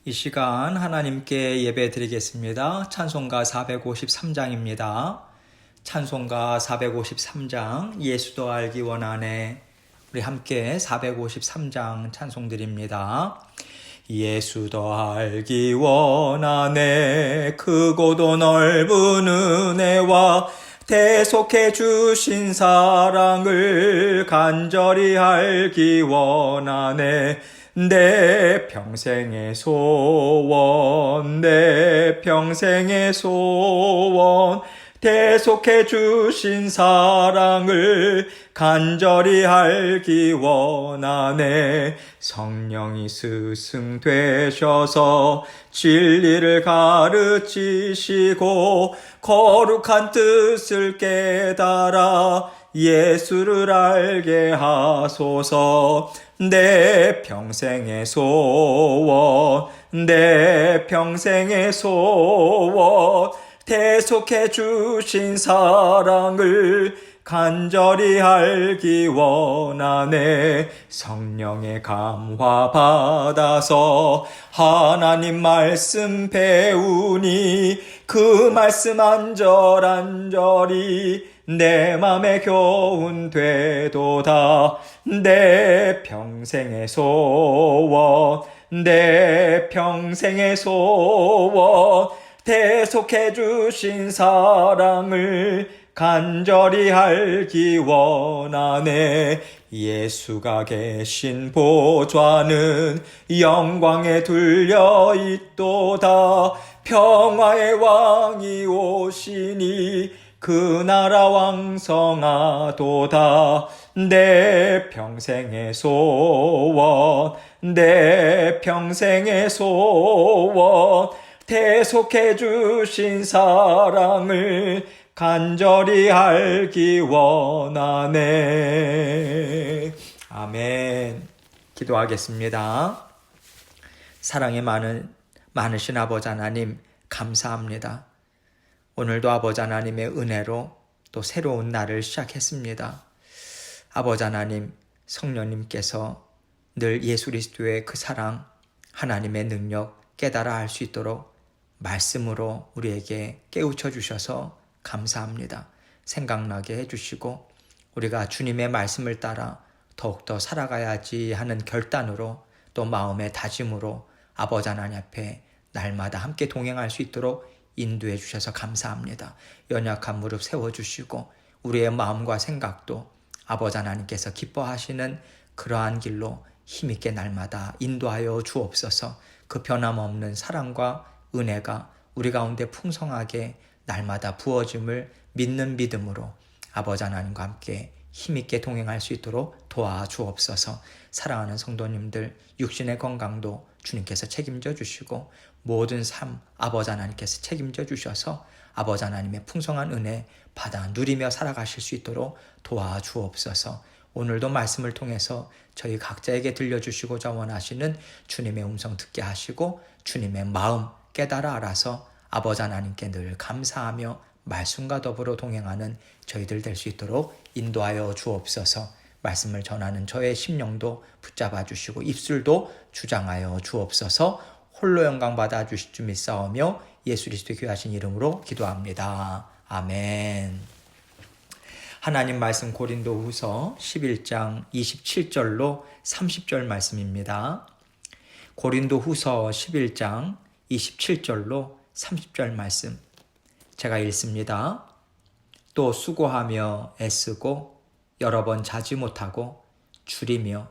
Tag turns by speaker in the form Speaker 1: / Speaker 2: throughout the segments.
Speaker 1: 이 시간 하나님께 예배 드리겠습니다. 찬송가 453장입니다. 찬송가 453장 예수도 알기 원하네. 우리 함께 453장 찬송 드립니다. 예수도 알기 원하네. 크고도 넓은 은혜와 대속해 주신 사랑을 간절히 알기 원하네. 내 평생의 소원, 내 평생의 소원, 대속해 주신 사랑을 간절히 알기 원하네. 성령이 스승 되셔서 진리를 가르치시고 거룩한 뜻을 깨달아 예수를 알게 하소서. 내 평생의 소원, 내 평생의 소원, 대속해 주신 사랑을 간절히 알기 원하네. 성령의 감화 받아서 하나님 말씀 배우니 그 말씀 안절안절이 내 맘에 교훈 되도다. 내 평생의 소원, 내 평생의 소원, 대속해 주신 사랑을 간절히 알기 원하네. 예수가 계신 보좌는 영광에 둘려 있도다. 평화의 왕이 오시니 그 나라 왕성하도다. 내 평생의 소원, 내 평생의 소원, 대속해 주신 사랑을 간절히 알기 원하네. 아멘. 기도하겠습니다. 사랑이 많으신 아버지 하나님 감사합니다. 오늘도 아버지 하나님의 은혜로 또 새로운 날을 시작했습니다. 아버지 하나님, 성령님께서 늘 예수 그리스도의 그 사랑, 하나님의 능력 깨달아 알 수 있도록 말씀으로 우리에게 깨우쳐 주셔서 감사합니다. 생각나게 해주시고 우리가 주님의 말씀을 따라 더욱더 살아가야지 하는 결단으로 또 마음의 다짐으로 아버지 하나님 앞에 날마다 함께 동행할 수 있도록 인도해 주셔서 감사합니다. 연약한 무릎 세워주시고 우리의 마음과 생각도 아버지 하나님께서 기뻐하시는 그러한 길로 힘있게 날마다 인도하여 주옵소서. 그 변함없는 사랑과 은혜가 우리 가운데 풍성하게 날마다 부어짐을 믿는 믿음으로 아버지 하나님과 함께 힘있게 동행할 수 있도록 도와주옵소서. 사랑하는 성도님들 육신의 건강도 주님께서 책임져 주시고 모든 삶 아버지 하나님께서 책임져 주셔서 아버지 하나님의 풍성한 은혜 받아 누리며 살아가실 수 있도록 도와주옵소서. 오늘도 말씀을 통해서 저희 각자에게 들려주시고자 원하시는 주님의 음성 듣게 하시고 주님의 마음 깨달아 알아서 아버지 하나님께 늘 감사하며 말씀과 더불어 동행하는 저희들 될 수 있도록 인도하여 주옵소서. 말씀을 전하는 저의 심령도 붙잡아 주시고 입술도 주장하여 주옵소서. 홀로 영광 받아 주실 줄 믿사오며 예수 그리스도의 귀하신 이름으로 기도합니다. 아멘. 하나님 말씀 고린도후서 11장 27절로 30절 말씀입니다. 고린도후서 11장 27절로 30절 말씀 제가 읽습니다. 또 수고하며 애쓰고 여러 번 자지 못하고 줄이며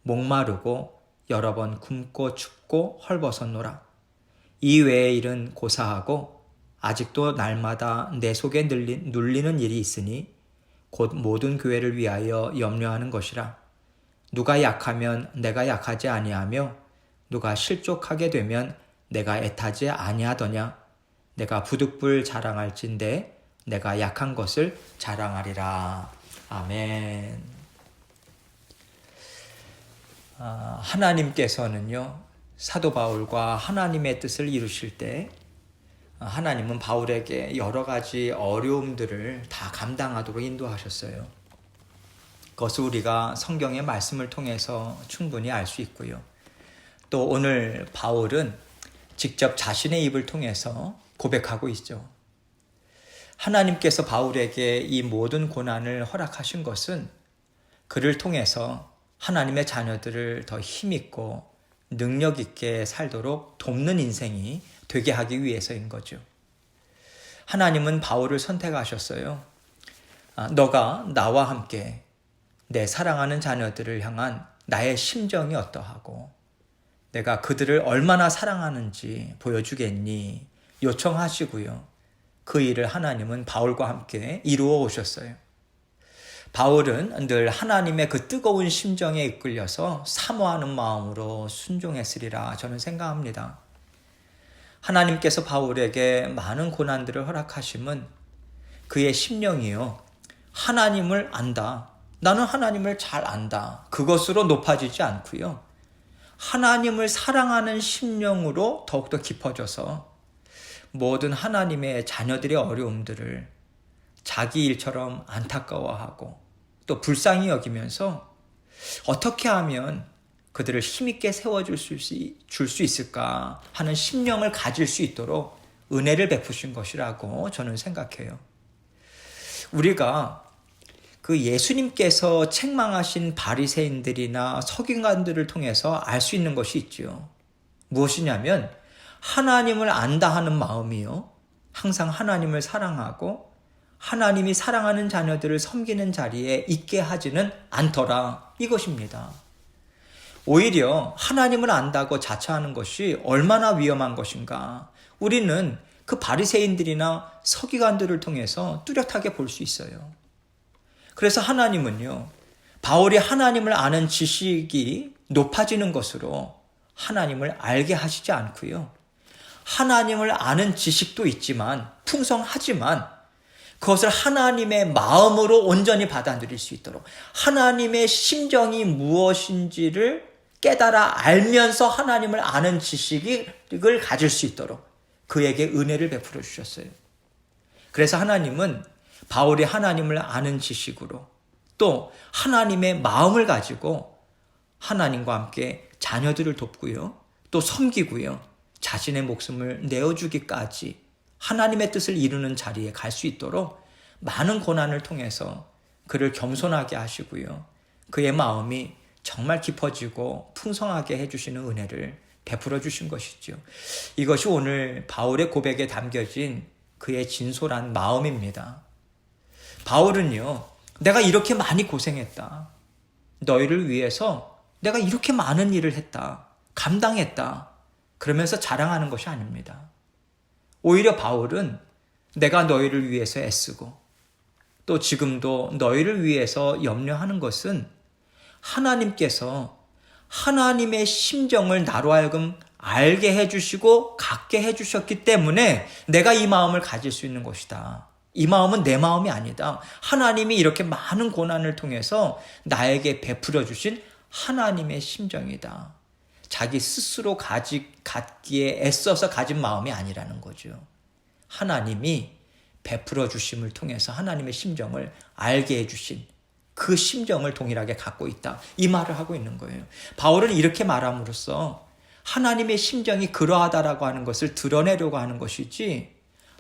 Speaker 1: 목마르고 여러 번 굶고 춥고 헐벗었노라. 이 외의 일은 고사하고 아직도 날마다 내 속에 눌리는 일이 있으니 곧 모든 교회를 위하여 염려하는 것이라. 누가 약하면 내가 약하지 아니하며 누가 실족하게 되면 내가 애타지 아니하더냐. 내가 부득불 자랑할진대 내가 약한 것을 자랑하리라. 아멘. 하나님께서는요, 사도 바울과 하나님의 뜻을 이루실 때 하나님은 바울에게 여러 가지 어려움들을 다 감당하도록 인도하셨어요. 그것을 우리가 성경의 말씀을 통해서 충분히 알 수 있고요. 또 오늘 바울은 직접 자신의 입을 통해서 고백하고 있죠. 하나님께서 바울에게 이 모든 고난을 허락하신 것은 그를 통해서 하나님의 자녀들을 더 힘있고 능력 있게 살도록 돕는 인생이 되게 하기 위해서인 거죠. 하나님은 바울을 선택하셨어요. 너가 나와 함께 내 사랑하는 자녀들을 향한 나의 심정이 어떠하고 내가 그들을 얼마나 사랑하는지 보여주겠니? 요청하시고요. 그 일을 하나님은 바울과 함께 이루어 오셨어요. 바울은 늘 하나님의 그 뜨거운 심정에 이끌려서 사모하는 마음으로 순종했으리라 저는 생각합니다. 하나님께서 바울에게 많은 고난들을 허락하심은 그의 심령이요. 하나님을 안다. 나는 하나님을 잘 안다. 그것으로 높아지지 않고요. 하나님을 사랑하는 심령으로 더욱더 깊어져서 모든 하나님의 자녀들의 어려움들을 자기 일처럼 안타까워하고 또 불쌍히 여기면서 어떻게 하면 그들을 힘있게 세워줄 수 있을까 하는 심령을 가질 수 있도록 은혜를 베푸신 것이라고 저는 생각해요. 우리가 그 예수님께서 책망하신 바리새인들이나 서기관들을 통해서 알 수 있는 것이 있죠. 무엇이냐면 하나님을 안다 하는 마음이요. 항상 하나님을 사랑하고 하나님이 사랑하는 자녀들을 섬기는 자리에 있게 하지는 않더라. 이것입니다. 오히려 하나님을 안다고 자처하는 것이 얼마나 위험한 것인가. 우리는 그 바리새인들이나 서기관들을 통해서 뚜렷하게 볼 수 있어요. 그래서 하나님은요, 바울이 하나님을 아는 지식이 높아지는 것으로 하나님을 알게 하시지 않고요. 하나님을 아는 지식도 있지만 풍성하지만 그것을 하나님의 마음으로 온전히 받아들일 수 있도록 하나님의 심정이 무엇인지를 깨달아 알면서 하나님을 아는 지식을 가질 수 있도록 그에게 은혜를 베풀어 주셨어요. 그래서 하나님은 바울이 하나님을 아는 지식으로 또 하나님의 마음을 가지고 하나님과 함께 자녀들을 돕고요. 또 섬기고요. 자신의 목숨을 내어주기까지 하나님의 뜻을 이루는 자리에 갈 수 있도록 많은 고난을 통해서 그를 겸손하게 하시고요. 그의 마음이 정말 깊어지고 풍성하게 해주시는 은혜를 베풀어 주신 것이죠. 이것이 오늘 바울의 고백에 담겨진 그의 진솔한 마음입니다. 바울은요, 내가 이렇게 많이 고생했다. 너희를 위해서 내가 이렇게 많은 일을 했다. 감당했다. 그러면서 자랑하는 것이 아닙니다. 오히려 바울은 내가 너희를 위해서 애쓰고 또 지금도 너희를 위해서 염려하는 것은 하나님께서 하나님의 심정을 나로 하여금 알게 해주시고 갖게 해주셨기 때문에 내가 이 마음을 가질 수 있는 것이다. 이 마음은 내 마음이 아니다. 하나님이 이렇게 많은 고난을 통해서 나에게 베풀어 주신 하나님의 심정이다. 자기 스스로 갖기에 애써서 가진 마음이 아니라는 거죠. 하나님이 베풀어 주심을 통해서 하나님의 심정을 알게 해주신 그 심정을 동일하게 갖고 있다. 이 말을 하고 있는 거예요. 바울은 이렇게 말함으로써 하나님의 심정이 그러하다라고 하는 것을 드러내려고 하는 것이지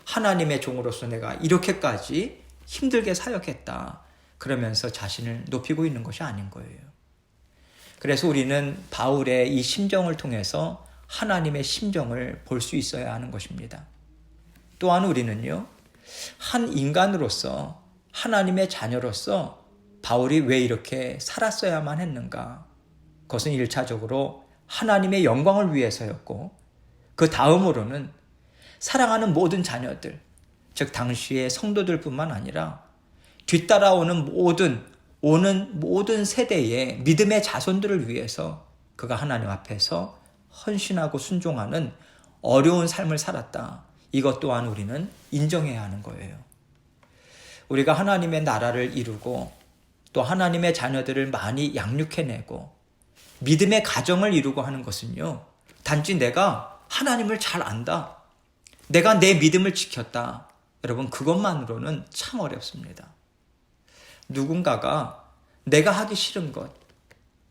Speaker 1: 하나님의 종으로서 내가 이렇게까지 힘들게 사역했다. 그러면서 자신을 높이고 있는 것이 아닌 거예요. 그래서 우리는 바울의 이 심정을 통해서 하나님의 심정을 볼 수 있어야 하는 것입니다. 또한 우리는요, 한 인간으로서 하나님의 자녀로서 바울이 왜 이렇게 살았어야만 했는가? 그것은 1차적으로 하나님의 영광을 위해서였고 그 다음으로는 사랑하는 모든 자녀들, 즉 당시의 성도들뿐만 아니라 뒤따라오는 모든 세대의 믿음의 자손들을 위해서 그가 하나님 앞에서 헌신하고 순종하는 어려운 삶을 살았다. 이것 또한 우리는 인정해야 하는 거예요. 우리가 하나님의 나라를 이루고 또 하나님의 자녀들을 많이 양육해내고 믿음의 가정을 이루고 하는 것은요, 단지 내가 하나님을 잘 안다. 내가 내 믿음을 지켰다. 여러분, 그것만으로는 참 어렵습니다. 누군가가 내가 하기 싫은 것,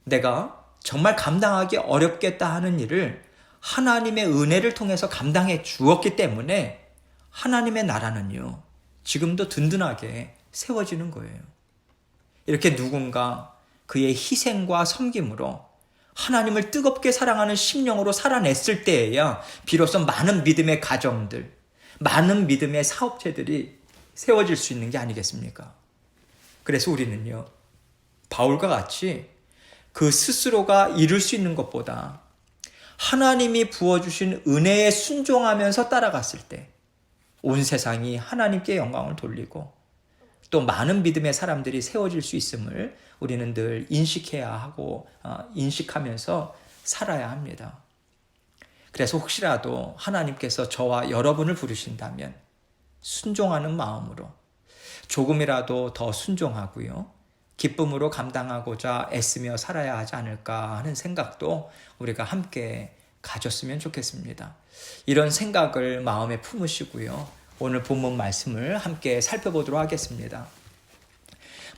Speaker 1: 내가 정말 감당하기 어렵겠다 하는 일을 하나님의 은혜를 통해서 감당해 주었기 때문에 하나님의 나라는요, 지금도 든든하게 세워지는 거예요. 이렇게 누군가 그의 희생과 섬김으로 하나님을 뜨겁게 사랑하는 심령으로 살아냈을 때에야 비로소 많은 믿음의 가정들, 많은 믿음의 사업체들이 세워질 수 있는 게 아니겠습니까? 그래서 우리는요, 바울과 같이 그 스스로가 이룰 수 있는 것보다 하나님이 부어주신 은혜에 순종하면서 따라갔을 때 온 세상이 하나님께 영광을 돌리고 또 많은 믿음의 사람들이 세워질 수 있음을 우리는 늘 인식해야 하고 인식하면서 살아야 합니다. 그래서 혹시라도 하나님께서 저와 여러분을 부르신다면 순종하는 마음으로 조금이라도 더 순종하고요, 기쁨으로 감당하고자 애쓰며 살아야 하지 않을까 하는 생각도 우리가 함께 가졌으면 좋겠습니다. 이런 생각을 마음에 품으시고요, 오늘 본문 말씀을 함께 살펴보도록 하겠습니다.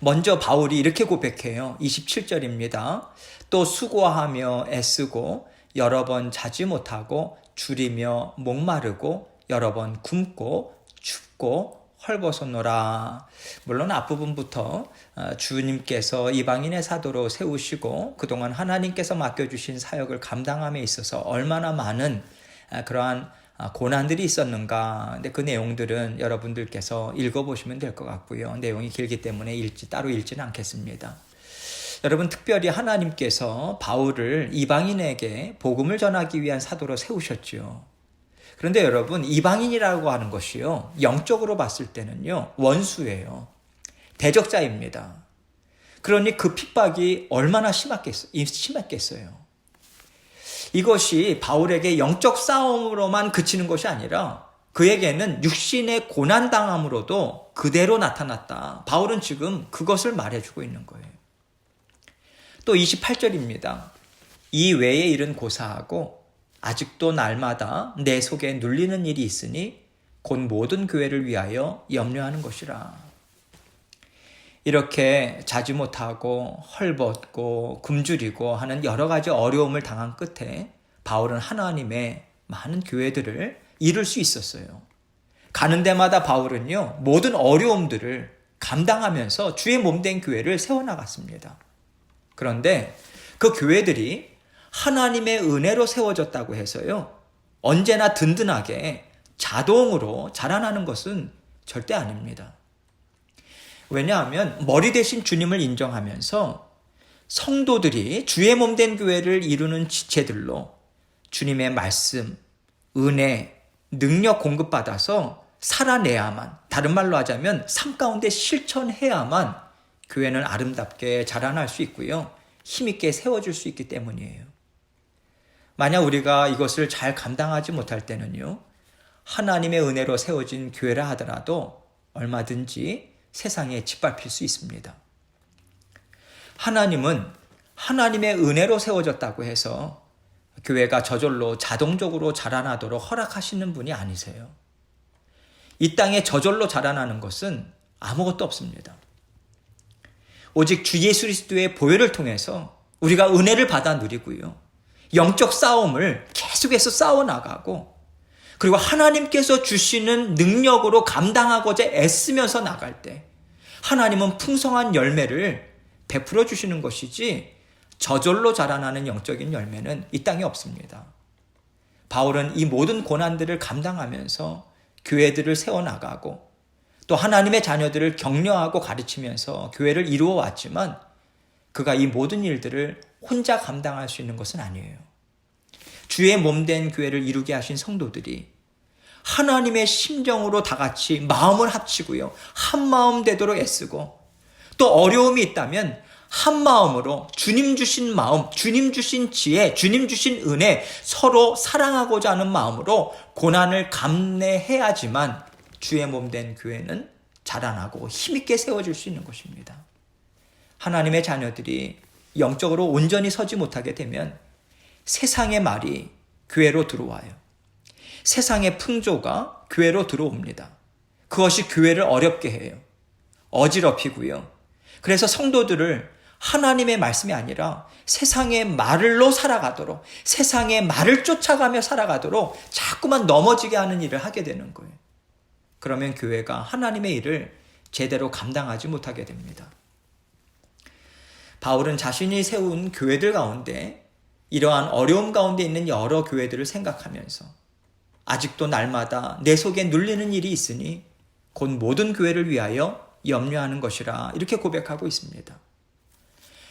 Speaker 1: 먼저 바울이 이렇게 고백해요. 27절입니다. 또 수고하며 애쓰고 여러 번 자지 못하고 줄이며 목마르고 여러 번 굶고 춥고 헐벗었노라. 물론 앞부분부터 주님께서 이방인의 사도로 세우시고 그동안 하나님께서 맡겨주신 사역을 감당함에 있어서 얼마나 많은 그러한 고난들이 있었는가. 근데 그 내용들은 여러분들께서 읽어보시면 될 것 같고요. 내용이 길기 때문에 따로 읽지는 않겠습니다. 여러분, 특별히 하나님께서 바울을 이방인에게 복음을 전하기 위한 사도로 세우셨죠. 그런데 여러분, 이방인이라고 하는 것이요, 영적으로 봤을 때는요, 원수예요. 대적자입니다. 그러니 그 핍박이 얼마나 심했겠어요. 이것이 바울에게 영적 싸움으로만 그치는 것이 아니라 그에게는 육신의 고난당함으로도 그대로 나타났다. 바울은 지금 그것을 말해주고 있는 거예요. 또 28절입니다. 이 외의 일은 고사하고 아직도 날마다 내 속에 눌리는 일이 있으니 곧 모든 교회를 위하여 염려하는 것이라. 이렇게 자지 못하고 헐벗고 굶주리고 하는 여러 가지 어려움을 당한 끝에 바울은 하나님의 많은 교회들을 이룰 수 있었어요. 가는 데마다 바울은요, 모든 어려움들을 감당하면서 주의 몸된 교회를 세워나갔습니다. 그런데 그 교회들이 하나님의 은혜로 세워졌다고 해서요, 언제나 든든하게 자동으로 자라나는 것은 절대 아닙니다. 왜냐하면 머리 대신 주님을 인정하면서 성도들이 주의 몸된 교회를 이루는 지체들로 주님의 말씀, 은혜, 능력 공급받아서 살아내야만, 다른 말로 하자면 삶 가운데 실천해야만 교회는 아름답게 자라날 수 있고요, 힘있게 세워질 수 있기 때문이에요. 만약 우리가 이것을 잘 감당하지 못할 때는요, 하나님의 은혜로 세워진 교회라 하더라도 얼마든지 세상에 짓밟힐 수 있습니다. 하나님은 하나님의 은혜로 세워졌다고 해서 교회가 저절로 자동적으로 자라나도록 허락하시는 분이 아니세요. 이 땅에 저절로 자라나는 것은 아무것도 없습니다. 오직 주 예수 그리스도의 보혈을 통해서 우리가 은혜를 받아 누리고요, 영적 싸움을 계속해서 싸워나가고, 그리고 하나님께서 주시는 능력으로 감당하고자 애쓰면서 나갈 때 하나님은 풍성한 열매를 베풀어 주시는 것이지 저절로 자라나는 영적인 열매는 이 땅에 없습니다. 바울은 이 모든 고난들을 감당하면서 교회들을 세워나가고 또 하나님의 자녀들을 격려하고 가르치면서 교회를 이루어 왔지만 그가 이 모든 일들을 혼자 감당할 수 있는 것은 아니에요. 주의 몸된 교회를 이루게 하신 성도들이 하나님의 심정으로 다 같이 마음을 합치고요, 한 마음 되도록 애쓰고, 또 어려움이 있다면 한 마음으로 주님 주신 마음, 주님 주신 지혜, 주님 주신 은혜, 서로 사랑하고자 하는 마음으로 고난을 감내해야지만 주의 몸된 교회는 자라나고 힘있게 세워질 수 있는 것입니다. 하나님의 자녀들이 영적으로 온전히 서지 못하게 되면 세상의 말이 교회로 들어와요. 세상의 풍조가 교회로 들어옵니다. 그것이 교회를 어렵게 해요. 어지럽히고요. 그래서 성도들을 하나님의 말씀이 아니라 세상의 말로 살아가도록, 세상의 말을 쫓아가며 살아가도록 자꾸만 넘어지게 하는 일을 하게 되는 거예요. 그러면 교회가 하나님의 일을 제대로 감당하지 못하게 됩니다. 바울은 자신이 세운 교회들 가운데 이러한 어려움 가운데 있는 여러 교회들을 생각하면서 아직도 날마다 내 속에 눌리는 일이 있으니 곧 모든 교회를 위하여 염려하는 것이라 이렇게 고백하고 있습니다.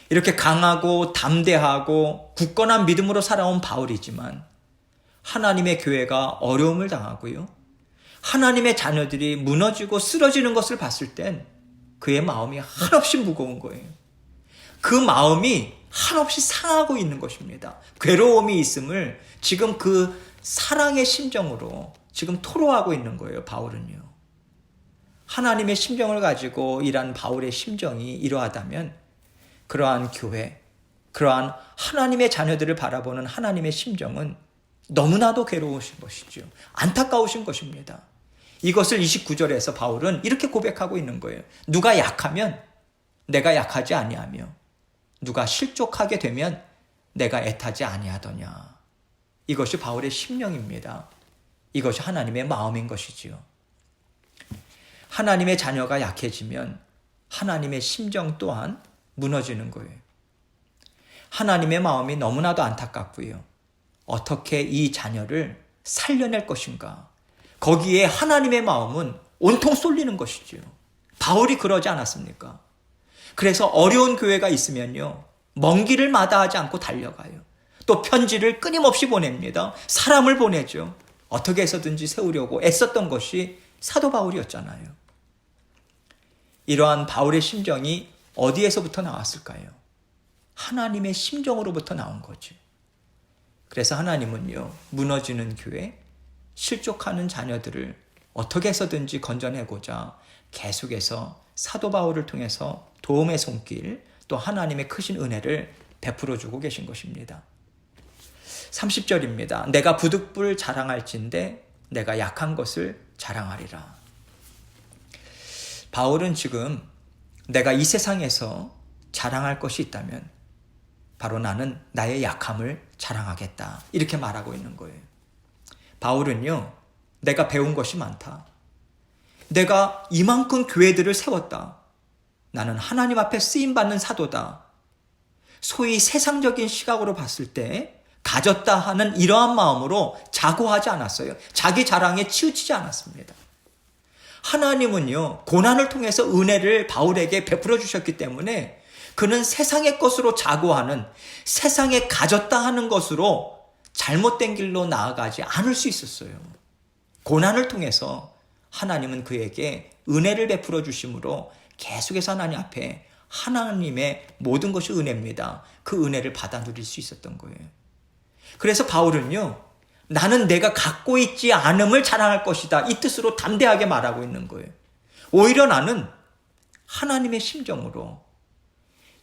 Speaker 1: 이렇게 강하고 담대하고 굳건한 믿음으로 살아온 바울이지만 하나님의 교회가 어려움을 당하고요, 하나님의 자녀들이 무너지고 쓰러지는 것을 봤을 땐 그의 마음이 한없이 무거운 거예요. 그 마음이 한없이 상하고 있는 것입니다. 괴로움이 있음을 지금 그 사랑의 심정으로 지금 토로하고 있는 거예요, 바울은요. 하나님의 심정을 가지고 일한 바울의 심정이 이러하다면 그러한 교회, 그러한 하나님의 자녀들을 바라보는 하나님의 심정은 너무나도 괴로우신 것이죠. 안타까우신 것입니다. 이것을 29절에서 바울은 이렇게 고백하고 있는 거예요. 누가 약하면 내가 약하지 아니하며 누가 실족하게 되면 내가 애타지 아니하더냐. 이것이 바울의 심령입니다. 이것이 하나님의 마음인 것이지요. 하나님의 자녀가 약해지면 하나님의 심정 또한 무너지는 거예요. 하나님의 마음이 너무나도 안타깝고요. 어떻게 이 자녀를 살려낼 것인가. 거기에 하나님의 마음은 온통 쏠리는 것이지요. 바울이 그러지 않았습니까? 그래서 어려운 교회가 있으면요, 먼 길을 마다하지 않고 달려가요. 또 편지를 끊임없이 보냅니다. 사람을 보내죠. 어떻게 해서든지 세우려고 애썼던 것이 사도 바울이었잖아요. 이러한 바울의 심정이 어디에서부터 나왔을까요? 하나님의 심정으로부터 나온 거죠. 그래서 하나님은요, 무너지는 교회, 실족하는 자녀들을 어떻게 해서든지 건져내고자 계속해서 사도 바울을 통해서 도움의 손길, 또 하나님의 크신 은혜를 베풀어 주고 계신 것입니다. 30절입니다. 내가 부득불 자랑할진대 내가 약한 것을 자랑하리라. 바울은 지금 내가 이 세상에서 자랑할 것이 있다면 바로 나는 나의 약함을 자랑하겠다. 이렇게 말하고 있는 거예요. 바울은요, 내가 배운 것이 많다. 내가 이만큼 교회들을 세웠다. 나는 하나님 앞에 쓰임받는 사도다. 소위 세상적인 시각으로 봤을 때 가졌다 하는 이러한 마음으로 자고하지 않았어요. 자기 자랑에 치우치지 않았습니다. 하나님은요, 고난을 통해서 은혜를 바울에게 베풀어 주셨기 때문에 그는 세상의 것으로 자고하는, 세상에 가졌다 하는 것으로 잘못된 길로 나아가지 않을 수 있었어요. 고난을 통해서 하나님은 그에게 은혜를 베풀어 주심으로 계속해서 하나님 앞에 하나님의 모든 것이 은혜입니다. 그 은혜를 받아 누릴 수 있었던 거예요. 그래서 바울은요, 나는 내가 갖고 있지 않음을 자랑할 것이다. 이 뜻으로 담대하게 말하고 있는 거예요. 오히려 나는 하나님의 심정으로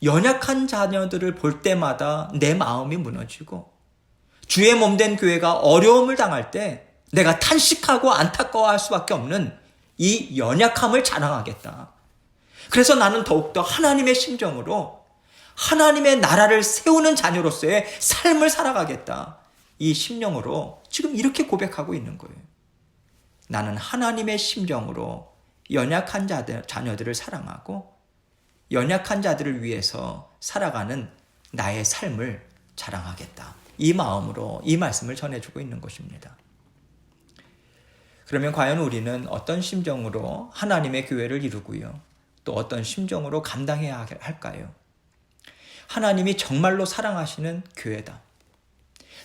Speaker 1: 연약한 자녀들을 볼 때마다 내 마음이 무너지고 주의 몸된 교회가 어려움을 당할 때 내가 탄식하고 안타까워할 수밖에 없는 이 연약함을 자랑하겠다. 그래서 나는 더욱더 하나님의 심정으로 하나님의 나라를 세우는 자녀로서의 삶을 살아가겠다. 이 심령으로 지금 이렇게 고백하고 있는 거예요. 나는 하나님의 심정으로 연약한 자녀들을 사랑하고 연약한 자들을 위해서 살아가는 나의 삶을 자랑하겠다. 이 마음으로 이 말씀을 전해주고 있는 것입니다. 그러면 과연 우리는 어떤 심정으로 하나님의 교회를 이루고요, 또 어떤 심정으로 감당해야 할까요? 하나님이 정말로 사랑하시는 교회다.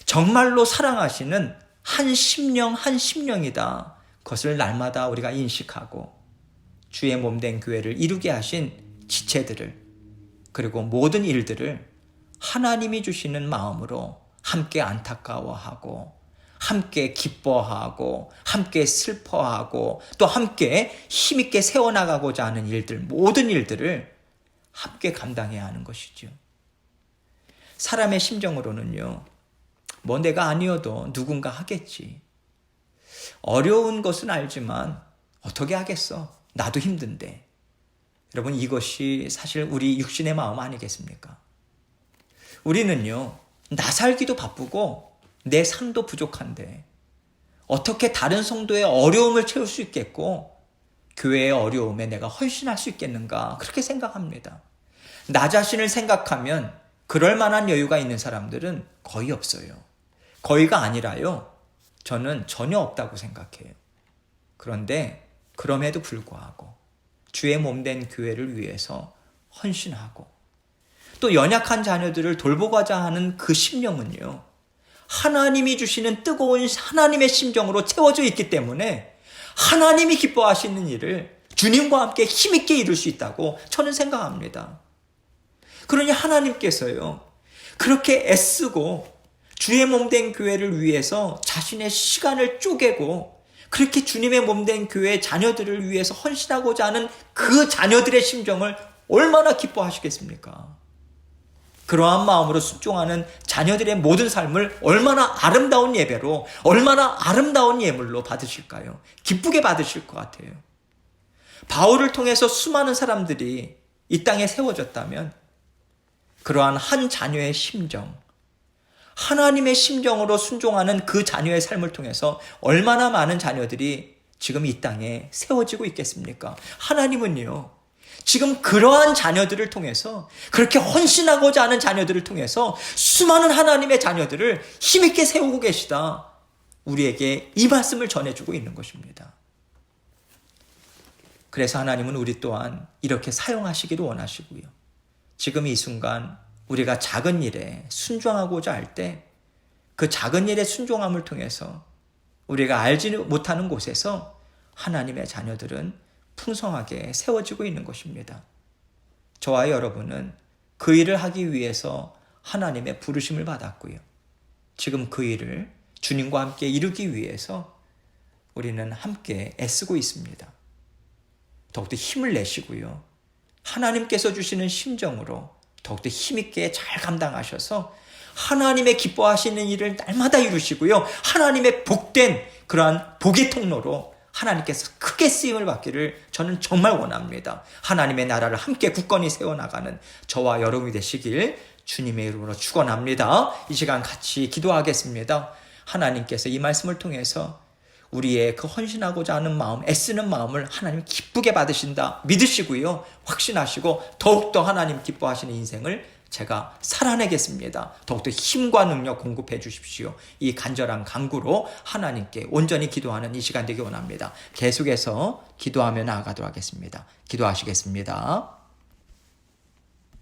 Speaker 1: 정말로 사랑하시는 한 심령 한 심령이다. 그것을 날마다 우리가 인식하고 주의 몸된 교회를 이루게 하신 지체들을, 그리고 모든 일들을 하나님이 주시는 마음으로 함께 안타까워하고 함께 기뻐하고 함께 슬퍼하고 또 함께 힘있게 세워나가고자 하는 일들, 모든 일들을 함께 감당해야 하는 것이죠. 사람의 심정으로는요, 뭐 내가 아니어도 누군가 하겠지. 어려운 것은 알지만 어떻게 하겠어? 나도 힘든데. 여러분, 이것이 사실 우리 육신의 마음 아니겠습니까? 우리는요, 나 살기도 바쁘고 내 삶도 부족한데 어떻게 다른 성도의 어려움을 채울 수 있겠고 교회의 어려움에 내가 헌신할 수 있겠는가, 그렇게 생각합니다. 나 자신을 생각하면 그럴 만한 여유가 있는 사람들은 거의 없어요. 거의가 아니라요, 저는 전혀 없다고 생각해요. 그런데 그럼에도 불구하고 주의 몸된 교회를 위해서 헌신하고 또 연약한 자녀들을 돌보고자 하는 그 심령은요, 하나님이 주시는 뜨거운 하나님의 심정으로 채워져 있기 때문에 하나님이 기뻐하시는 일을 주님과 함께 힘있게 이룰 수 있다고 저는 생각합니다. 그러니 하나님께서요, 그렇게 애쓰고 주의 몸된 교회를 위해서 자신의 시간을 쪼개고 그렇게 주님의 몸된 교회의 자녀들을 위해서 헌신하고자 하는 그 자녀들의 심정을 얼마나 기뻐하시겠습니까? 그러한 마음으로 순종하는 자녀들의 모든 삶을 얼마나 아름다운 예배로, 얼마나 아름다운 예물로 받으실까요? 기쁘게 받으실 것 같아요. 바울을 통해서 수많은 사람들이 이 땅에 세워졌다면 그러한 한 자녀의 심정, 하나님의 심정으로 순종하는 그 자녀의 삶을 통해서 얼마나 많은 자녀들이 지금 이 땅에 세워지고 있겠습니까? 하나님은요, 지금 그러한 자녀들을 통해서, 그렇게 헌신하고자 하는 자녀들을 통해서 수많은 하나님의 자녀들을 힘있게 세우고 계시다, 우리에게 이 말씀을 전해주고 있는 것입니다. 그래서 하나님은 우리 또한 이렇게 사용하시기를 원하시고요, 지금 이 순간 우리가 작은 일에 순종하고자 할 때 그 작은 일의 순종함을 통해서 우리가 알지 못하는 곳에서 하나님의 자녀들은 풍성하게 세워지고 있는 것입니다. 저와 여러분은 그 일을 하기 위해서 하나님의 부르심을 받았고요, 지금 그 일을 주님과 함께 이루기 위해서 우리는 함께 애쓰고 있습니다. 더욱더 힘을 내시고요, 하나님께서 주시는 심정으로 더욱더 힘있게 잘 감당하셔서 하나님의 기뻐하시는 일을 날마다 이루시고요, 하나님의 복된 그러한 복의 통로로 하나님께서 크게 쓰임을 받기를 저는 정말 원합니다. 하나님의 나라를 함께 굳건히 세워나가는 저와 여러분이 되시길 주님의 이름으로 축원합니다. 이 시간 같이 기도하겠습니다. 하나님께서 이 말씀을 통해서 우리의 그 헌신하고자 하는 마음, 애쓰는 마음을 하나님 기쁘게 받으신다 믿으시고요, 확신하시고 더욱더 하나님 기뻐하시는 인생을 제가 살아내겠습니다. 더욱더 힘과 능력 공급해 주십시오. 이 간절한 간구로 하나님께 온전히 기도하는 이 시간 되기 원합니다. 계속해서 기도하며 나아가도록 하겠습니다. 기도하시겠습니다.